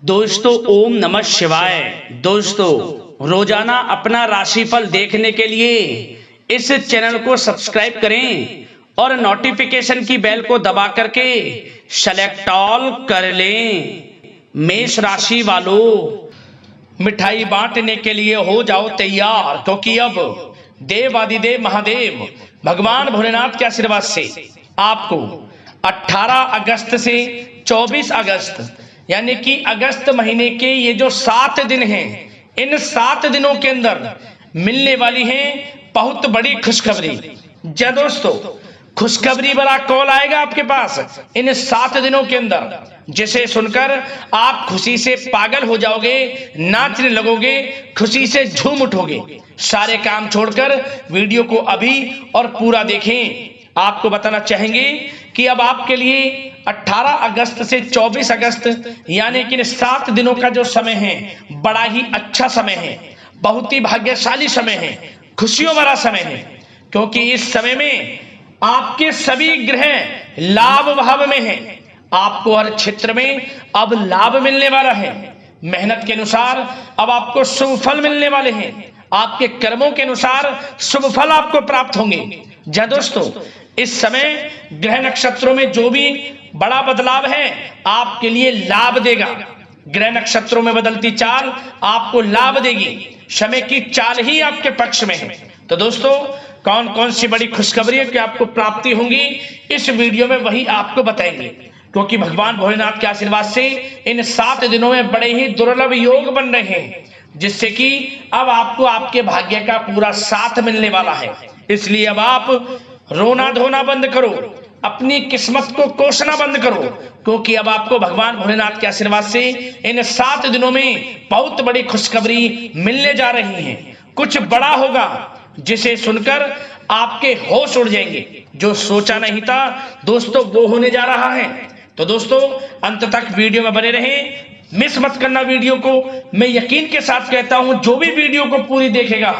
दोस्तों ओम नमः शिवाय। दोस्तों रोजाना अपना राशिफल देखने के लिए इस चैनल को सब्सक्राइब करें और नोटिफिकेशन की बेल को दबा करके सेलेक्ट ऑल कर लें। मेष राशि वालों, मिठाई बांटने के लिए हो जाओ तैयार, क्योंकि अब देवादिदेव महादेव भगवान भोलेनाथ के आशीर्वाद से आपको 18 अगस्त से 24 अगस्त यानी कि अगस्त महीने के ये जो 7 दिन हैं, इन 7 दिनों के अंदर मिलने वाली है बहुत बड़ी खुशखबरी। जी दोस्तों, खुशखबरी भरा कॉल आएगा आपके पास इन 7 दिनों के अंदर, जिसे सुनकर आप खुशी से पागल हो जाओगे, नाचने लगोगे, खुशी से झूम उठोगे। सारे काम छोड़कर वीडियो को अभी और पूरा देखें। आपको बताना चाहेंगे कि अब आपके लिए 18 अगस्त से 24 अगस्त यानी कि 7 दिनों का जो समय है बड़ा ही अच्छा समय है, बहुत ही भाग्यशाली समय है, खुशियों भरा समय है, क्योंकि इस समय में आपके सभी ग्रह लाभ भाव में हैं। आपको हर क्षेत्र में अब लाभ मिलने वाला है। मेहनत के अनुसार अब आपको शुभ फल मिलने वाले हैं। आपके कर्मों के अनुसार शुभ फल आपको प्राप्त होंगे। जी दोस्तों, इस समय ग्रह नक्षत्रों में जो भी बड़ा बदलाव है आपके लिए लाभ देगा। ग्रह नक्षत्रों में बदलती चाल आपको लाभ देगी। समय की चाल ही आपके पक्ष में है। तो दोस्तों, कौन कौन सी बड़ी खुशखबरी की आपको प्राप्ति होंगी इस वीडियो में वही आपको बताएंगे, क्योंकि भगवान भोलेनाथ के आशीर्वाद से इन 7 दिनों में बड़े ही दुर्लभ योग बन रहे हैं, जिससे कि अब आपको आपके भाग्य का पूरा साथ मिलने वाला है। इसलिए अब आप रोना धोना बंद करो, अपनी किस्मत को कोसना बंद करो, क्योंकि अब आपको भगवान भोलेनाथ के आशीर्वाद से इन 7 दिनों में बहुत बड़ी खुशखबरी मिलने जा रही है। कुछ बड़ा होगा जिसे सुनकर आपके होश उड़ जाएंगे। जो सोचा नहीं था दोस्तों वो होने जा रहा है। तो दोस्तों, अंत तक वीडियो में बने रहें, मिस मत करना वीडियो को। मैं यकीन के साथ कहता हूं जो भी वीडियो को पूरी देखेगा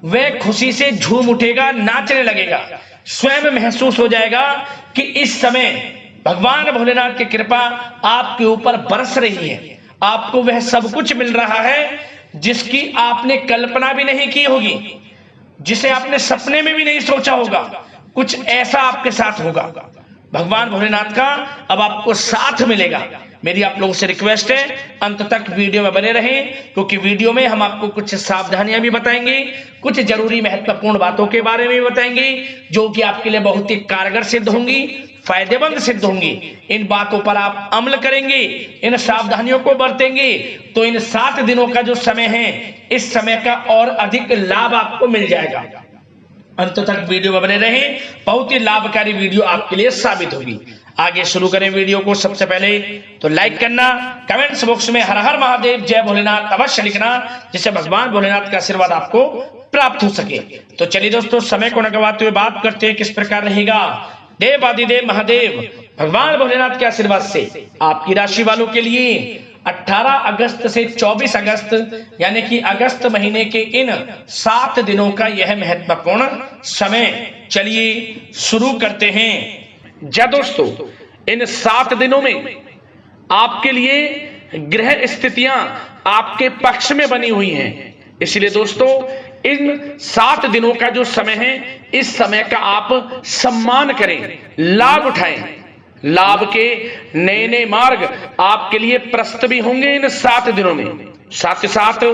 वह खुशी से झूम उठेगा, नाचने लगेगा, स्वयं महसूस हो जाएगा कि इस समय भगवान भोलेनाथ की कृपा आपके ऊपर बरस रही है। आपको वह सब कुछ मिल रहा है जिसकी आपने कल्पना भी नहीं की होगी, जिसे आपने सपने में भी नहीं सोचा होगा। कुछ ऐसा आपके साथ होगा। भगवान भोलेनाथ का अब आपको साथ मिलेगा। मेरी आप लोगों से रिक्वेस्ट है अंत तक वीडियो में बने रहें, क्योंकि वीडियो में हम आपको कुछ सावधानियां भी बताएंगे, कुछ जरूरी महत्वपूर्ण बातों के बारे में भी बताएंगे, जो कि आपके लिए बहुत ही कारगर सिद्ध होंगी, फायदेमंद सिद्ध होंगी। इन बातों पर आप अमल करेंगे, इन सावधानियों को बरतेंगे, तो इन 7 दिनों का जो समय है इस समय का और अधिक लाभ आपको मिल जाएगा। अंत तक वीडियो में बने रहें, बहुत ही लाभकारी वीडियो आपके लिए साबित होगी। आगे शुरू करें वीडियो को। सबसे पहले तो लाइक करना, कमेंट्स बॉक्स में हर हर महादेव जय भोलेनाथ अवश्य लिखना, जिससे भगवान भोलेनाथ का आशीर्वाद आपको प्राप्त हो सके। तो चलिए दोस्तों, समय को न गवाते हुए बात करते हैं किस प्रकार रहेगा देवादिदेव महादेव भगवान भोलेनाथ के आशीर्वाद से आपकी राशि वालों के लिए 18 अगस्त से 24 अगस्त यानी कि अगस्त महीने के इन 7 दिनों का यह महत्वपूर्ण समय। चलिए शुरू करते हैं। जी दोस्तों, इन 7 दिनों में आपके लिए ग्रह स्थितियां आपके पक्ष में बनी हुई हैं। इसलिए दोस्तों, इन 7 दिनों का जो समय है इस समय का आप सम्मान करें, लाभ उठाएं। लाभ के नए नए मार्ग आपके लिए प्रशस्त भी होंगे इन 7 दिनों में। साथ ही साथ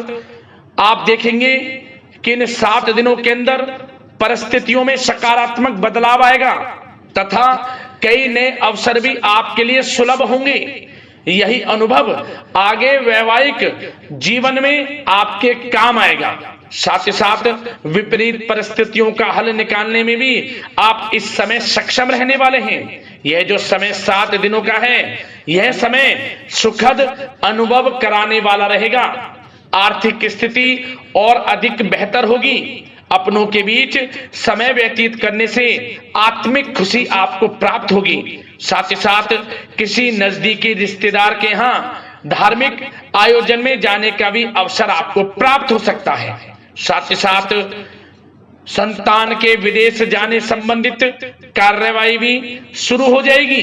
आप देखेंगे कि इन 7 दिनों के अंदर परिस्थितियों में सकारात्मक बदलाव आएगा तथा कई नए अवसर भी आपके लिए सुलभ होंगे। यही अनुभव आगे वैवाहिक जीवन में आपके काम आएगा। साथ ही साथ विपरीत परिस्थितियों का हल निकालने में भी आप इस समय सक्षम रहने वाले हैं। यह जो समय 7 दिनों का है यह समय सुखद अनुभव कराने वाला रहेगा। आर्थिक स्थिति और अधिक बेहतर होगी। अपनों के बीच समय व्यतीत करने से आत्मिक खुशी आपको प्राप्त होगी। साथ ही साथ किसी नजदीकी रिश्तेदार के यहाँ धार्मिक आयोजन में जाने का भी अवसर आपको प्राप्त हो सकता है। साथ ही साथ संतान के विदेश जाने संबंधित कार्यवाही भी शुरू हो जाएगी।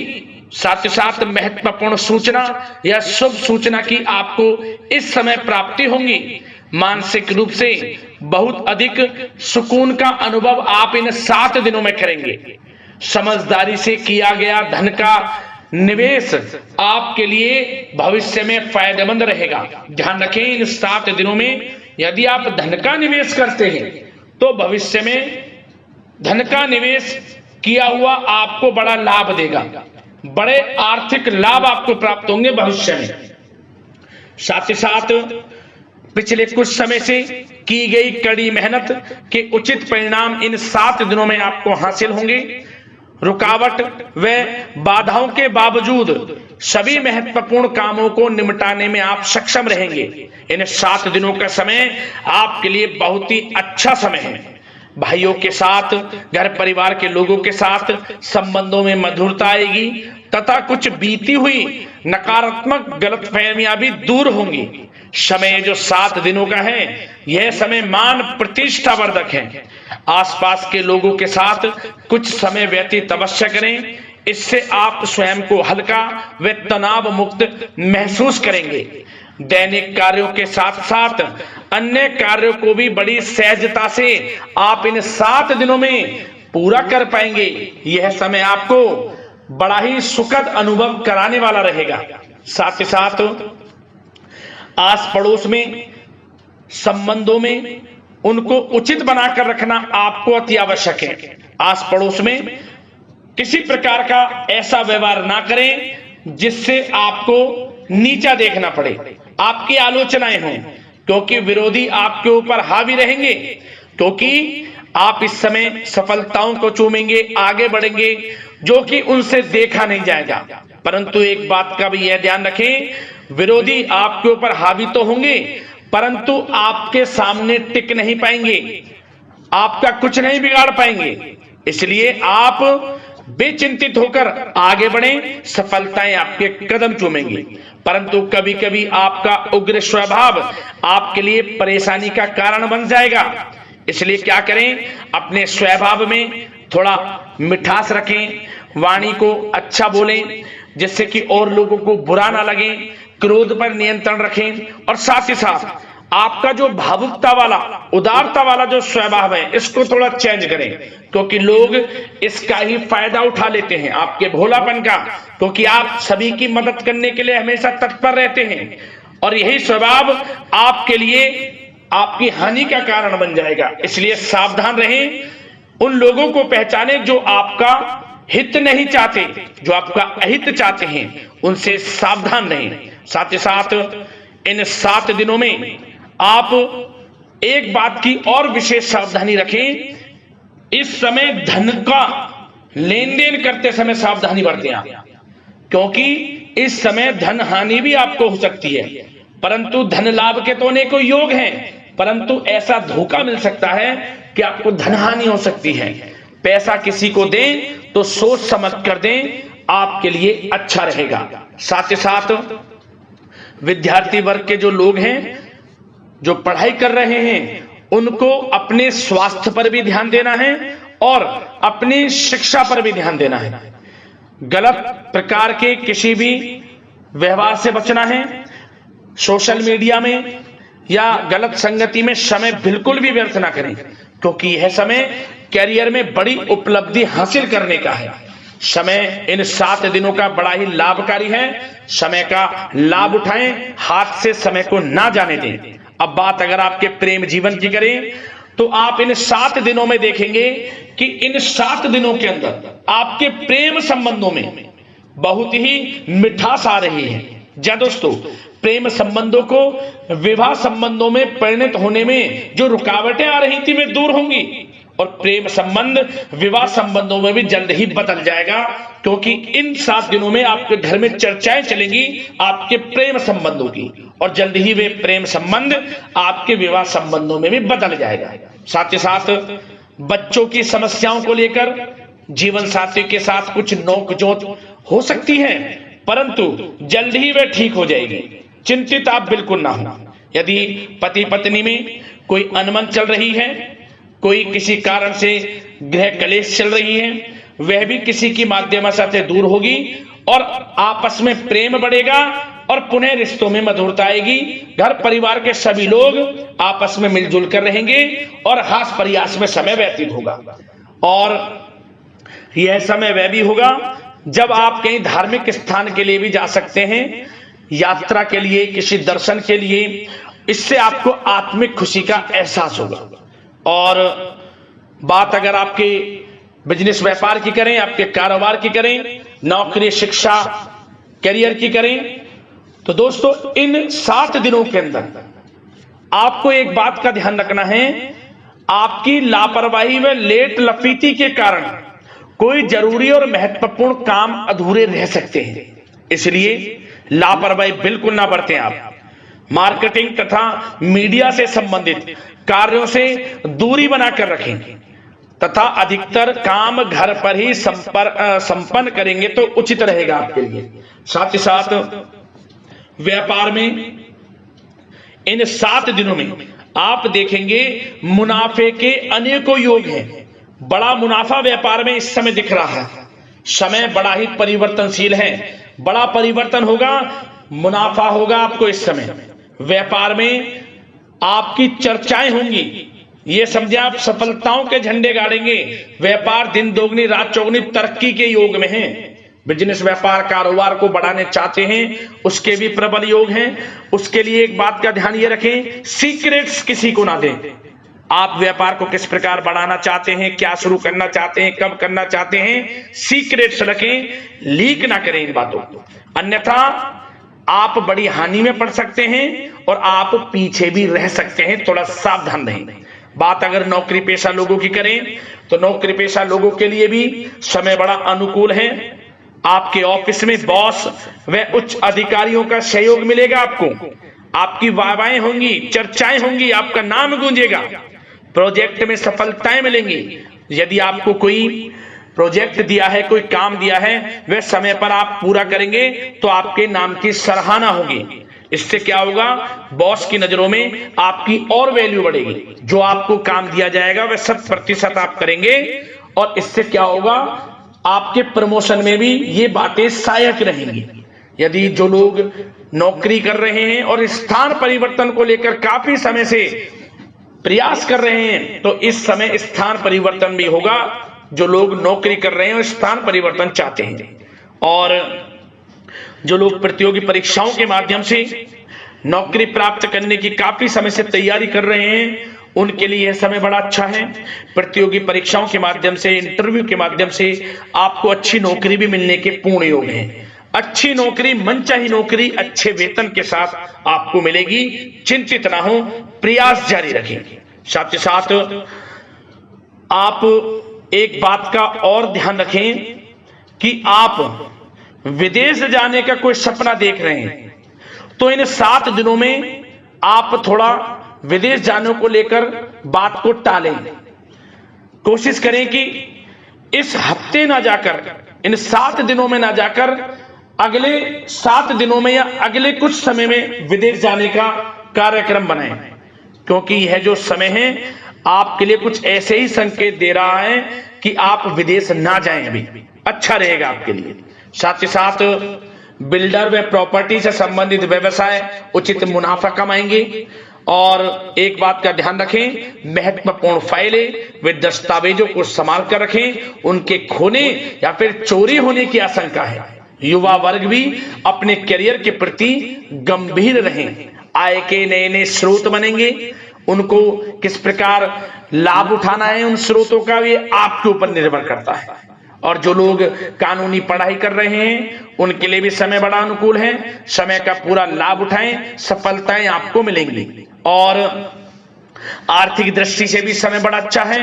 साथ ही साथ महत्वपूर्ण सूचना या शुभ सूचना की आपको इस समय प्राप्ति होगी। मानसिक रूप से बहुत अधिक सुकून का अनुभव आप इन 7 दिनों में करेंगे। समझदारी से किया गया धन का निवेश आपके लिए भविष्य में फायदेमंद रहेगा। ध्यान रखें, इन 7 दिनों में यदि आप धन का निवेश करते हैं तो भविष्य में धन का निवेश किया हुआ आपको बड़ा लाभ देगा, बड़े आर्थिक लाभ आपको प्राप्त होंगे भविष्य में। साथ ही साथ पिछले कुछ समय से की गई कड़ी मेहनत के उचित परिणाम इन 7 दिनों में आपको हासिल होंगे। रुकावट व बाधाओं के बावजूद सभी महत्वपूर्ण कामों को निपटाने में आप सक्षम रहेंगे। इन 7 दिनों का समय आपके लिए बहुत ही अच्छा समय है। भाइयों के साथ, घर परिवार के लोगों के साथ संबंधों में मधुरता आएगी तथा कुछ बीती हुई नकारात्मक गलतफहमियां भी दूर होंगी। समय जो 7 दिनों का है, यह समय मान प्रतिष्ठा वर्धक है। आसपास के लोगों के साथ कुछ समय व्यतीत अवश्य करें, इससे आप स्वयं को हल्का व तनाव मुक्त महसूस करेंगे। दैनिक कार्यों के साथ साथ अन्य कार्यों को भी बड़ी सहजता से आप इन 7 दिनों में पूरा कर पाएंगे। यह समय आपको बड़ा ही सुखद अनुभव कराने वाला रहेगा। साथ ही साथ आस पड़ोस में संबंधों में उनको उचित बनाकर रखना आपको अति आवश्यक है। आस पड़ोस में किसी प्रकार का ऐसा व्यवहार ना करें जिससे आपको नीचा देखना पड़े, आपकी आलोचनाएं हों, क्योंकि विरोधी आपके ऊपर हावी रहेंगे। क्योंकि आप इस समय सफलताओं को चूमेंगे, आगे बढ़ेंगे, जो कि उनसे देखा नहीं जाएगा। परंतु एक बात का भी यह ध्यान रखें, विरोधी आपके ऊपर हावी तो होंगे परंतु आपके सामने टिक नहीं पाएंगे, आपका कुछ नहीं बिगाड़ पाएंगे। इसलिए आप बेचिंतित होकर आगे बढ़ें, सफलताएं आपके कदम चूमेंगी। परंतु कभी कभी आपका उग्र स्वभाव आपके लिए परेशानी का कारण बन जाएगा। इसलिए क्या करें, अपने स्वभाव में थोड़ा मिठास रखें, वाणी को अच्छा बोलें जिससे कि और लोगों को बुरा ना लगे, क्रोध पर नियंत्रण रखें। और साथ ही साथ आपका जो भावुकता वाला, उदारता वाला जो स्वभाव है, इसको थोड़ा चेंज करें, क्योंकि लोग इसका ही फायदा उठा लेते हैं, आपके भोलापन का, क्योंकि आप सभी की मदद करने के लिए हमेशा तत्पर रहते हैं। और यही स्वभाव आपके लिए आपकी हानि का कारण बन जाएगा। इसलिए सावधान रहें, उन लोगों को पहचाने जो आपका हित नहीं चाहते, जो आपका अहित चाहते हैं, उनसे सावधान रहें। साथ ही साथ इन 7 दिनों में आप एक बात की और विशेष सावधानी रखें, इस समय धन का लेन देन करते समय सावधानी बरतें आप, क्योंकि इस समय धन हानि भी आपको हो सकती है। परंतु धन लाभ के तो अनेकों योग हैं, परंतु ऐसा धोखा मिल सकता है कि आपको धन हानि हो सकती है। पैसा किसी को दें तो सोच समझ कर दें, आपके लिए अच्छा रहेगा। साथ ही साथ विद्यार्थी वर्ग के जो लोग हैं, जो पढ़ाई कर रहे हैं, उनको अपने स्वास्थ्य पर भी ध्यान देना है और अपनी शिक्षा पर भी ध्यान देना है। गलत प्रकार के किसी भी व्यवहार से बचना है। सोशल मीडिया में या गलत संगति में समय बिल्कुल भी व्यर्थ ना करें, क्योंकि यह समय कैरियर में बड़ी उपलब्धि हासिल करने का है। समय इन 7 दिनों का बड़ा ही लाभकारी है। समय का लाभ उठाएं, हाथ से समय को ना जाने दें। अब बात अगर आपके प्रेम जीवन की करें तो आप इन 7 दिनों में देखेंगे कि इन 7 दिनों के अंदर आपके प्रेम संबंधों में बहुत ही मिठास आ रही है। जी दोस्तों, प्रेम संबंधों को विवाह संबंधों में परिणत होने में जो रुकावटें आ रही थी वे दूर होंगी और प्रेम संबंध विवाह संबंधों में भी जल्द ही बदल जाएगा, क्योंकि इन 7 दिनों में आपके घर में चर्चाएं चलेंगी आपके प्रेम संबंधों की और जल्द ही वे प्रेम संबंध आपके विवाह संबंधों में भी बदल जाएगा। साथ ही साथ बच्चों की समस्याओं को लेकर जीवन साथी के साथ कुछ नोकझोंक हो सकती है, परंतु जल्द ही वे ठीक हो जाएगी। चिंतित आप बिल्कुल ना हो। यदि पति पत्नी में कोई अनबन चल रही है, कोई किसी कारण से गृह कलेश चल रही है, वह भी किसी की माध्यम से दूर होगी और आपस में प्रेम बढ़ेगा और पुनः रिश्तों में मधुरता आएगी। घर परिवार के सभी लोग आपस में मिलजुल कर रहेंगे और हास प्रयास में समय व्यतीत होगा। और यह समय वह भी होगा जब आप कहीं धार्मिक स्थान के लिए भी जा सकते हैं, यात्रा के लिए, किसी दर्शन के लिए। इससे आपको आत्मिक खुशी का एहसास होगा। और बात अगर आपके बिजनेस व्यापार की करें, आपके कारोबार की करें, नौकरी, शिक्षा, करियर की करें, तो दोस्तों इन 7 दिनों के अंदर आपको एक बात का ध्यान रखना है, आपकी लापरवाही व लेट लफीती के कारण कोई जरूरी और महत्वपूर्ण काम अधूरे रह सकते हैं। इसलिए लापरवाही बिल्कुल ना बरतें। आप मार्केटिंग तथा मीडिया से संबंधित कार्यों से दूरी बनाकर रखें तथा अधिकतर काम घर पर ही संपन्न करेंगे तो उचित रहेगा आपके लिए। साथ ही साथ व्यापार में इन 7 दिनों में आप देखेंगे मुनाफे के अनेकों योग हैं। बड़ा मुनाफा व्यापार में इस समय दिख रहा है। समय बड़ा ही परिवर्तनशील है, बड़ा परिवर्तन होगा, मुनाफा होगा आपको इस समय। व्यापार में आपकी चर्चाएं होंगी, ये समझे आप सफलताओं के झंडे गाड़ेंगे। व्यापार दिन दोगुनी रात चौगुनी तरक्की के योग में है। बिजनेस व्यापार कारोबार को बढ़ाने चाहते हैं, उसके भी प्रबल योग हैं। उसके लिए एक बात का ध्यान ये रखें, सीक्रेट्स किसी को ना दें। आप व्यापार को किस प्रकार बढ़ाना चाहते हैं, क्या शुरू करना चाहते हैं, कब करना चाहते हैं, सीक्रेट्स रखें, लीक ना करें इन बातों को, अन्यथा आप बड़ी हानि में पड़ सकते हैं और आप पीछे भी रह सकते हैं। थोड़ा सावधान रहें। बात अगर नौकरी पेशा लोगों की करें तो नौकरी पेशा लोगों के लिए भी समय बड़ा अनुकूल है। आपके ऑफिस में बॉस व उच्च अधिकारियों का सहयोग मिलेगा आपको, आपकी वाहवाहें होंगी, चर्चाएं होंगी, आपका नाम गूंजेगा, प्रोजेक्ट में सफलताएं मिलेंगी। यदि आपको कोई प्रोजेक्ट दिया है, कोई काम दिया है, वह समय पर आप पूरा करेंगे तो आपके नाम की सराहना होगी। इससे क्या होगा, बॉस की नजरों में आपकी और वैल्यू बढ़ेगी। जो आपको काम दिया जाएगा वह 100% आप करेंगे और इससे क्या होगा, आपके प्रमोशन में भी ये बातें सहायक रहेंगी। यदि जो लोग नौकरी कर रहे हैं और स्थान परिवर्तन को लेकर काफी समय से प्रयास कर रहे हैं तो इस समय स्थान परिवर्तन भी होगा। जो लोग नौकरी कर रहे हैं और स्थान परिवर्तन चाहते हैं, और जो लोग प्रतियोगी परीक्षाओं के माध्यम से नौकरी प्राप्त करने की काफी समय से तैयारी कर रहे हैं, उनके लिए यह समय बड़ा अच्छा है। प्रतियोगी परीक्षाओं के माध्यम से, इंटरव्यू के माध्यम से आपको अच्छी नौकरी भी मिलने के पूर्ण योग हैं। अच्छी नौकरी, मनचाही नौकरी अच्छे वेतन के साथ आपको मिलेगी। चिंतित ना हो, प्रयास जारी रखें। साथ ही साथ आप एक बात का और ध्यान रखें कि आप विदेश जाने का कोई सपना देख रहे हैं तो इन 7 दिनों में आप थोड़ा विदेश जाने को लेकर बात को टालें। कोशिश करें कि इस हफ्ते ना जाकर, इन 7 दिनों में ना जाकर, अगले 7 दिनों में या अगले कुछ समय में विदेश जाने का कार्यक्रम बनाएं, क्योंकि यह जो समय है आपके लिए कुछ ऐसे ही संकेत दे रहा है कि आप विदेश ना जाएं, अभी अच्छा रहेगा आपके लिए। साथ ही साथ बिल्डर व प्रॉपर्टी से संबंधित व्यवसाय उचित मुनाफा कमाएंगे। और एक बात का ध्यान रखें, महत्वपूर्ण फाइलें व दस्तावेजों को संभाल कर रखें, उनके खोने या फिर चोरी होने की आशंका है। युवा वर्ग भी अपने करियर के प्रति गंभीर रहें। आय के नए नए स्रोत बनेंगे, उनको किस प्रकार लाभ उठाना है उन स्रोतों का, ये आपके ऊपर निर्भर करता है। और जो लोग कानूनी पढ़ाई कर रहे हैं उनके लिए भी समय बड़ा अनुकूल है। समय का पूरा लाभ उठाएं, सफलताएं आपको मिलेंगी। और आर्थिक दृष्टि से भी समय बड़ा अच्छा है।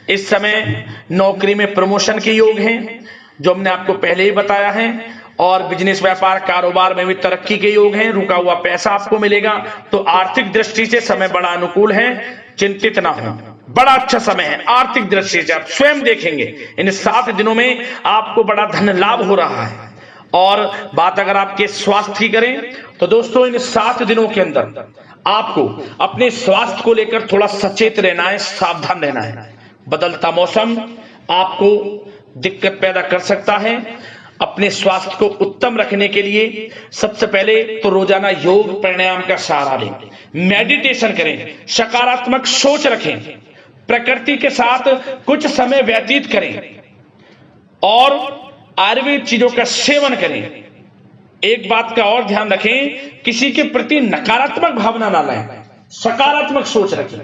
इस समय नौकरी में प्रमोशन के योग हैं, जो हमने आपको पहले ही बताया है। और बिजनेस व्यापार कारोबार में भी तरक्की के योग हैं, रुका हुआ पैसा आपको मिलेगा। तो आर्थिक दृष्टि से समय बड़ा अनुकूल है, चिंतित ना हो, बड़ा अच्छा समय है। आर्थिक दृष्टि से आप स्वयं देखेंगे इन 7 दिनों में आपको बड़ा धन लाभ हो रहा है। और बात अगर आपके स्वास्थ्य की करें तो दोस्तों इन 7 दिनों के अंदर आपको अपने स्वास्थ्य को लेकर थोड़ा सचेत रहना है, सावधान रहना है। बदलता मौसम आपको दिक्कत पैदा कर सकता है। अपने स्वास्थ्य को उत्तम रखने के लिए सबसे पहले तो रोजाना योग प्राणायाम का सहारा लें, मेडिटेशन करें, सकारात्मक सोच रखें, प्रकृति के साथ कुछ समय व्यतीत करें और आयुर्वेद चीजों का सेवन करें। एक बात का और ध्यान रखें, किसी के प्रति नकारात्मक भावना ना लाएं, सकारात्मक सोच रखें।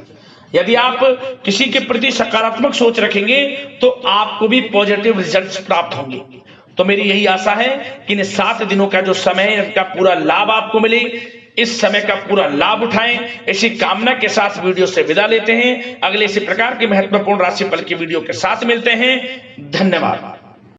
यदि आप किसी के प्रति सकारात्मक सोच रखेंगे तो आपको भी पॉजिटिव रिजल्ट्स प्राप्त होंगे। तो मेरी यही आशा है कि इन 7 दिनों का जो समय है इसका पूरा लाभ आपको मिले, इस समय का पूरा लाभ उठाएं। इसी कामना के साथ वीडियो से विदा लेते हैं। अगले इसी प्रकार के महत्वपूर्ण राशिफल की वीडियो के साथ मिलते हैं। धन्यवाद।